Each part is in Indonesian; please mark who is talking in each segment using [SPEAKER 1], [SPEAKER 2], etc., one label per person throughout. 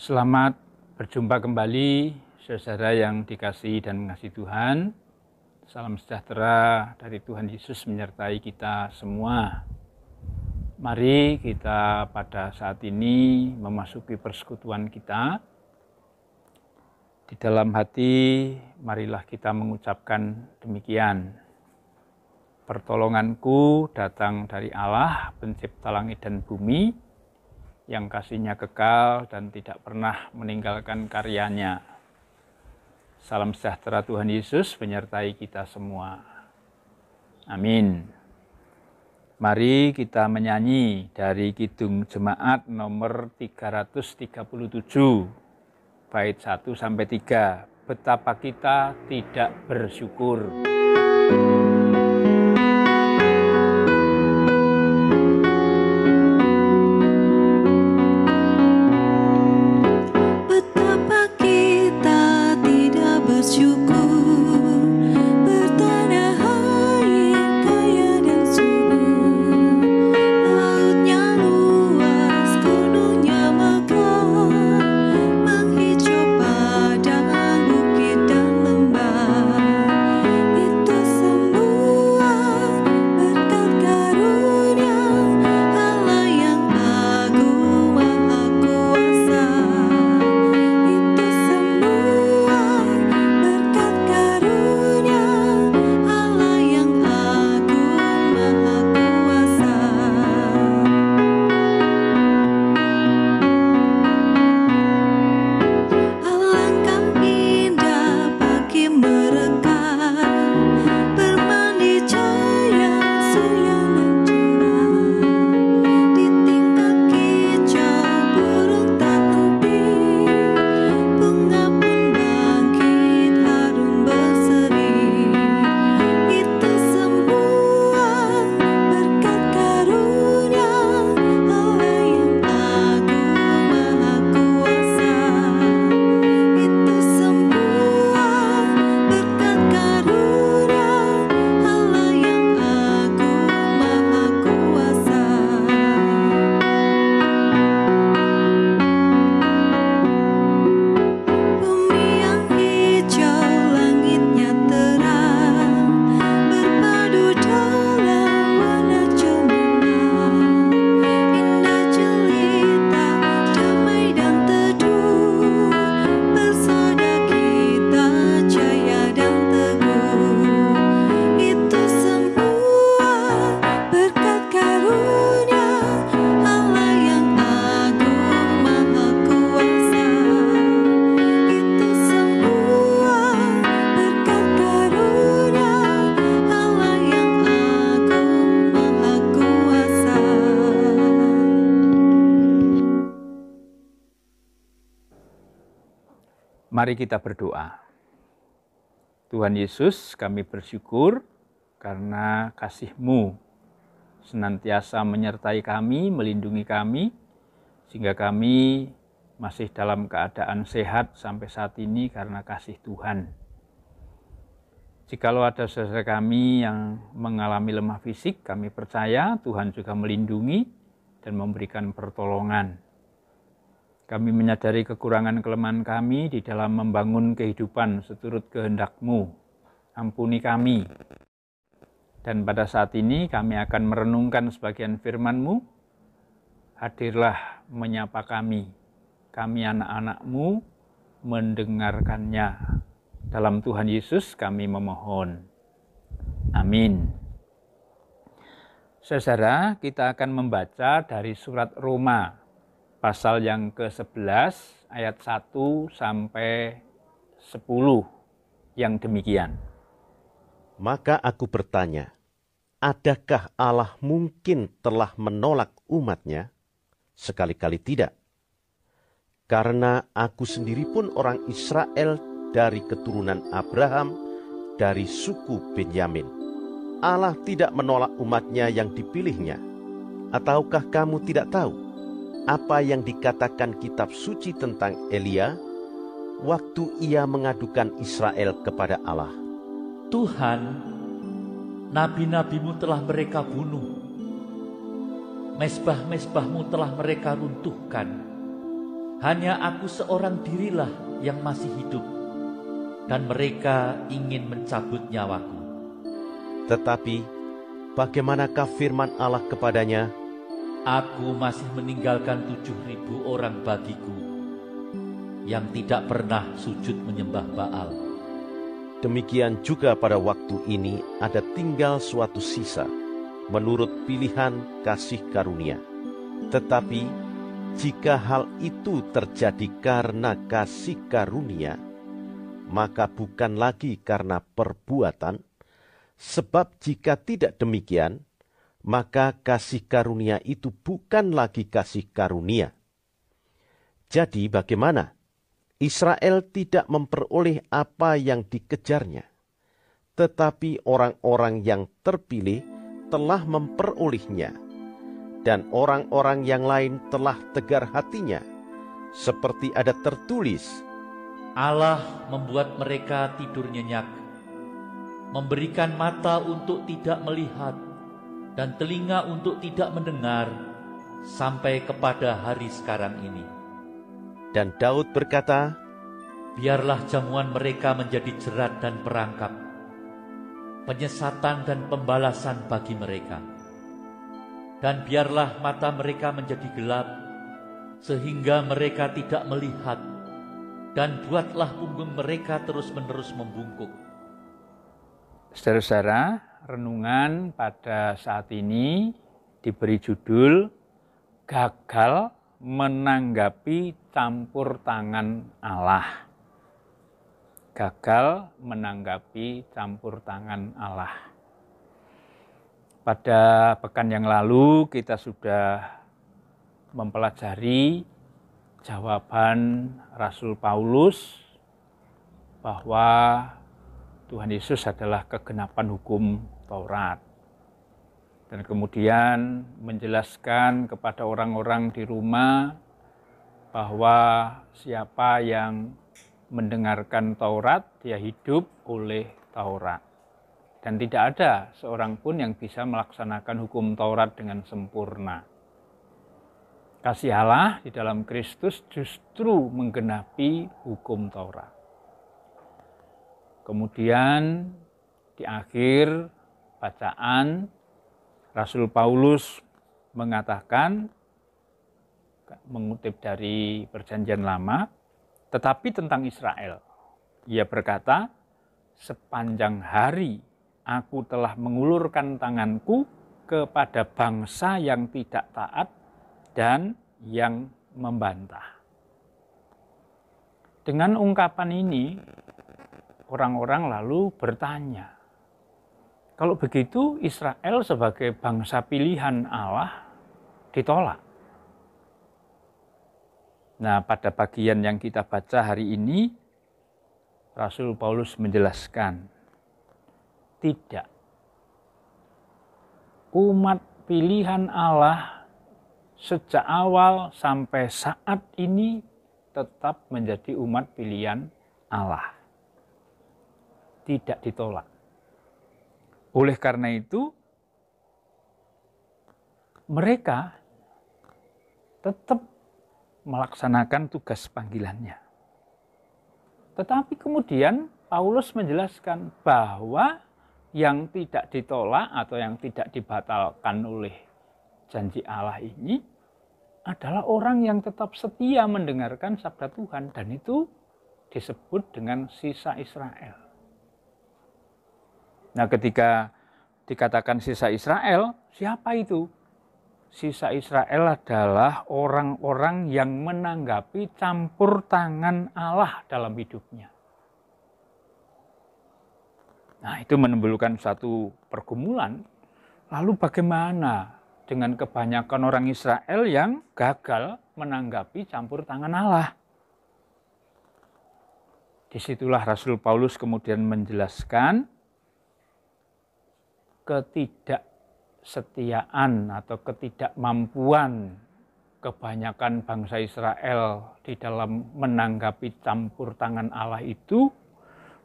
[SPEAKER 1] Selamat berjumpa kembali, saudara yang dikasihi dan mengasihi Tuhan. Salam sejahtera dari Tuhan Yesus menyertai kita semua. Mari kita pada saat ini memasuki persekutuan kita. Di dalam hati, marilah kita mengucapkan demikian. Pertolonganku datang dari Allah, pencipta langit dan bumi, yang kasih-Nya kekal dan tidak pernah meninggalkan karyanya. Salam sejahtera Tuhan Yesus menyertai kita semua. Amin. Mari kita menyanyi dari Kidung Jemaat nomor 337, bait 1-3. Betapa kita tidak bersyukur. Mari kita berdoa. Tuhan Yesus, kami bersyukur karena kasih-Mu senantiasa menyertai kami, melindungi kami, sehingga kami masih dalam keadaan sehat sampai saat ini karena kasih Tuhan. Jikalau ada saudara kami yang mengalami lemah fisik, kami percaya Tuhan juga melindungi dan memberikan pertolongan. Kami menyadari kekurangan kelemahan kami di dalam membangun kehidupan seturut kehendak-Mu. Ampuni kami. Dan pada saat ini kami akan merenungkan sebagian firman-Mu. Hadirlah menyapa kami. Kami anak-anak-Mu mendengarkannya. Dalam Tuhan Yesus kami memohon. Amin. Saudara, kita akan membaca dari surat Roma. Pasal yang ke-11 ayat 1-10 yang demikian.
[SPEAKER 2] Maka aku bertanya, adakah Allah mungkin telah menolak umat-Nya? Sekali-kali tidak. Karena aku sendiri pun orang Israel dari keturunan Abraham, dari suku Benyamin. Allah tidak menolak umat-Nya yang dipilih-Nya. Ataukah kamu tidak tahu apa yang dikatakan kitab suci tentang Elia waktu ia mengadukan Israel kepada Allah?
[SPEAKER 3] Tuhan, nabi-nabimu telah mereka bunuh, mezbah-mezbahmu telah mereka runtuhkan. Hanya aku seorang dirilah yang masih hidup, dan mereka ingin mencabut nyawaku.
[SPEAKER 2] Tetapi bagaimanakah firman Allah kepadanya?
[SPEAKER 3] Aku masih meninggalkan 7.000 orang bagiku, yang tidak pernah sujud menyembah Baal.
[SPEAKER 2] Demikian juga pada waktu ini ada tinggal suatu sisa, menurut pilihan kasih karunia. Tetapi jika hal itu terjadi karena kasih karunia, maka bukan lagi karena perbuatan, sebab jika tidak demikian, maka kasih karunia itu bukan lagi kasih karunia. Jadi bagaimana? Israel tidak memperoleh apa yang dikejarnya, tetapi orang-orang yang terpilih telah memperolehnya, dan orang-orang yang lain telah tegar hatinya, seperti ada tertulis,
[SPEAKER 3] Allah membuat mereka tidur nyenyak, memberikan mata untuk tidak melihat, dan telinga untuk tidak mendengar, sampai kepada hari sekarang ini.
[SPEAKER 2] dan Daud berkata,
[SPEAKER 3] Biarlah jamuan mereka menjadi jerat dan perangkap, penyesatan dan pembalasan bagi mereka. Dan biarlah mata mereka menjadi gelap, sehingga mereka tidak melihat, dan buatlah punggung mereka terus-menerus membungkuk.
[SPEAKER 1] Saudara-saudara, renungan pada saat ini diberi judul Gagal menanggapi campur tangan Allah. Gagal menanggapi campur tangan Allah. Pada pekan yang lalu kita sudah mempelajari jawaban Rasul Paulus bahwa Tuhan Yesus adalah kegenapan hukum Taurat. Dan kemudian menjelaskan kepada orang-orang di rumah bahwa siapa yang mendengarkan Taurat, dia hidup oleh Taurat. Dan tidak ada seorang pun yang bisa melaksanakan hukum Taurat dengan sempurna. Kasih Allah di dalam Kristus justru menggenapi hukum Taurat. Kemudian di akhir bacaan, Rasul Paulus mengatakan, mengutip dari Perjanjian Lama, tetapi tentang Israel, ia berkata, sepanjang hari aku telah mengulurkan tanganku kepada bangsa yang tidak taat dan yang membantah. Dengan ungkapan ini, orang-orang lalu bertanya, kalau begitu Israel sebagai bangsa pilihan Allah ditolak. Nah, pada bagian yang kita baca hari ini, Rasul Paulus menjelaskan, tidak. Umat pilihan Allah sejak awal sampai saat ini tetap menjadi umat pilihan Allah. Tidak ditolak. Oleh karena itu, mereka tetap melaksanakan tugas panggilannya. Tetapi kemudian Paulus menjelaskan bahwa yang tidak ditolak atau yang tidak dibatalkan oleh janji Allah ini adalah orang yang tetap setia mendengarkan sabda Tuhan, dan itu disebut dengan sisa Israel. Nah, ketika dikatakan sisa Israel, siapa itu? Sisa Israel adalah orang-orang yang menanggapi campur tangan Allah dalam hidupnya. Nah, itu menimbulkan satu pergumulan. Lalu bagaimana dengan kebanyakan orang Israel yang gagal menanggapi campur tangan Allah? Disitulah Rasul Paulus kemudian menjelaskan ketidaksetiaan atau ketidakmampuan kebanyakan bangsa Israel di dalam menanggapi campur tangan Allah itu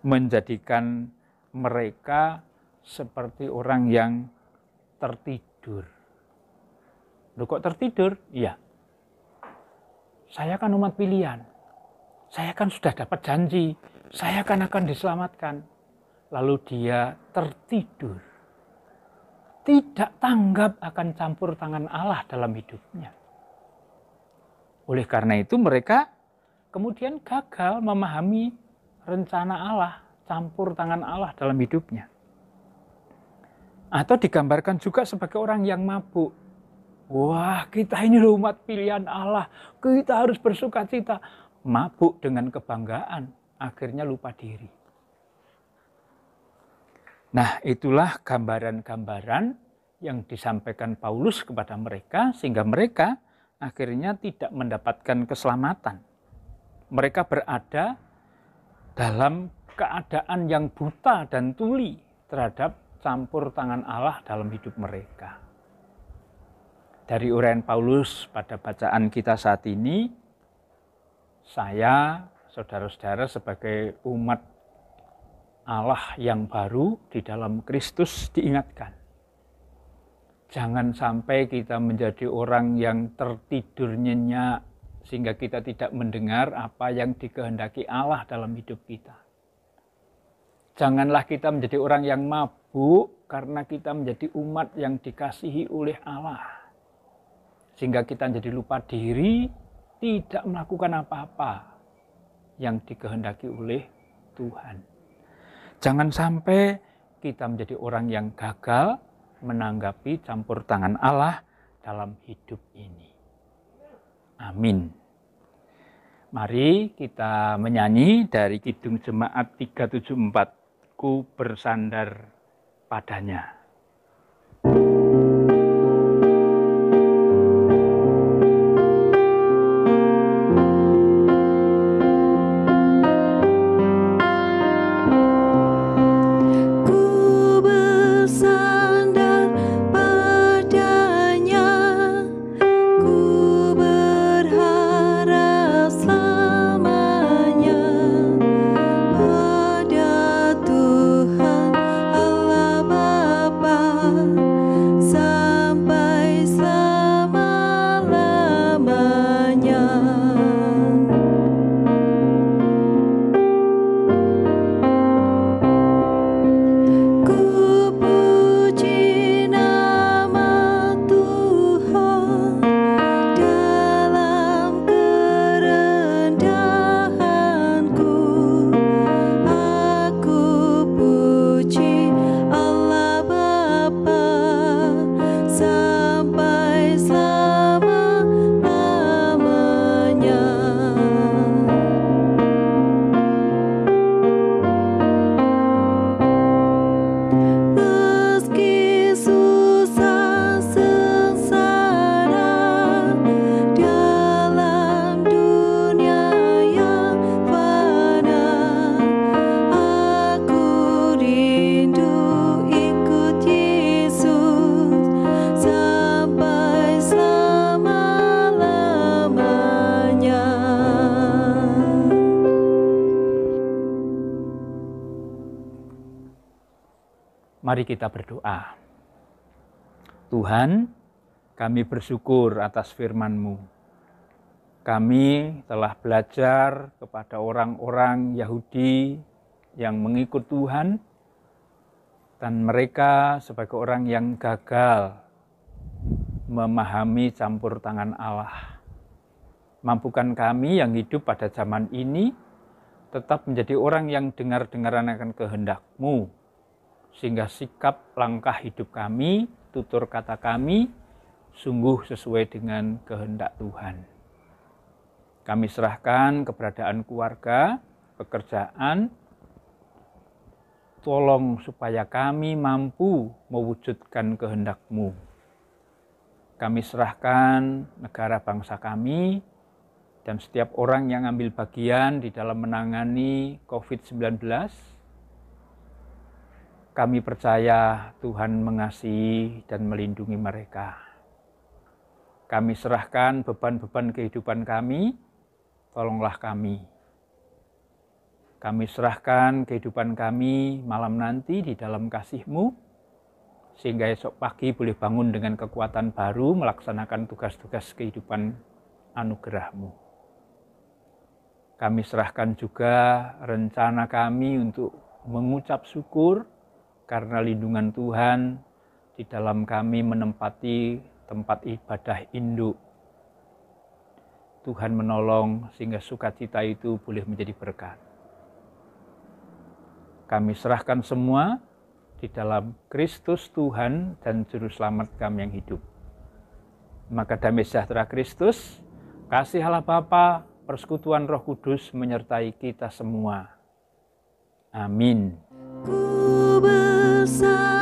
[SPEAKER 1] menjadikan mereka seperti orang yang tertidur. Loh, kok tertidur? Iya. saya kan umat pilihan, saya kan sudah dapat janji, saya kan akan diselamatkan. Lalu dia tertidur, tidak tanggap akan campur tangan Allah dalam hidupnya. Oleh karena itu mereka kemudian gagal memahami rencana Allah, campur tangan Allah dalam hidupnya. Atau digambarkan juga sebagai orang yang mabuk. Wah, kita ini loh umat pilihan Allah, kita harus bersuka cita. Mabuk dengan kebanggaan, akhirnya lupa diri. Nah, itulah gambaran-gambaran yang disampaikan Paulus kepada mereka, sehingga mereka akhirnya tidak mendapatkan keselamatan. Mereka berada dalam keadaan yang buta dan tuli terhadap campur tangan Allah dalam hidup mereka. Dari uraian Paulus pada bacaan kita saat ini, saya, saudara-saudara, sebagai umat Allah yang baru di dalam Kristus diingatkan. Jangan sampai kita menjadi orang yang tertidur nyenyak sehingga kita tidak mendengar apa yang dikehendaki Allah dalam hidup kita. Janganlah kita menjadi orang yang mabuk karena kita menjadi umat yang dikasihi oleh Allah. Sehingga kita jadi lupa diri, tidak melakukan apa-apa yang dikehendaki oleh Tuhan. Jangan sampai kita menjadi orang yang gagal menanggapi campur tangan Allah dalam hidup ini. Amin. Mari kita menyanyi dari Kidung Jemaat 374, Ku bersandar padanya. Mari kita berdoa. Tuhan, kami bersyukur atas firman-Mu. Kami telah belajar kepada orang-orang Yahudi yang mengikut Tuhan, dan mereka sebagai orang yang gagal memahami campur tangan Allah. Mampukan kami yang hidup pada zaman ini tetap menjadi orang yang dengar-dengaran akan kehendak-Mu, sehingga sikap langkah hidup kami, tutur kata kami, sungguh sesuai dengan kehendak Tuhan. Kami serahkan keberadaan keluarga, pekerjaan, tolong supaya kami mampu mewujudkan kehendak-Mu. Kami serahkan negara bangsa kami, dan setiap orang yang ambil bagian di dalam menangani COVID-19, kami percaya Tuhan mengasihi dan melindungi mereka. Kami serahkan beban-beban kehidupan kami, tolonglah kami. Kami serahkan kehidupan kami malam nanti di dalam kasih-Mu, sehingga esok pagi boleh bangun dengan kekuatan baru melaksanakan tugas-tugas kehidupan anugerah-Mu. Kami serahkan juga rencana kami untuk mengucap syukur karena lindungan Tuhan di dalam kami menempati tempat ibadah induk. Tuhan menolong sehingga sukacita itu boleh menjadi berkat. Kami serahkan semua di dalam Kristus Tuhan dan Juru Selamat kami yang hidup. Maka damai sejahtera Kristus, kasih Allah Bapa, persekutuan Roh Kudus menyertai kita semua. Amin.
[SPEAKER 4] Ku bersama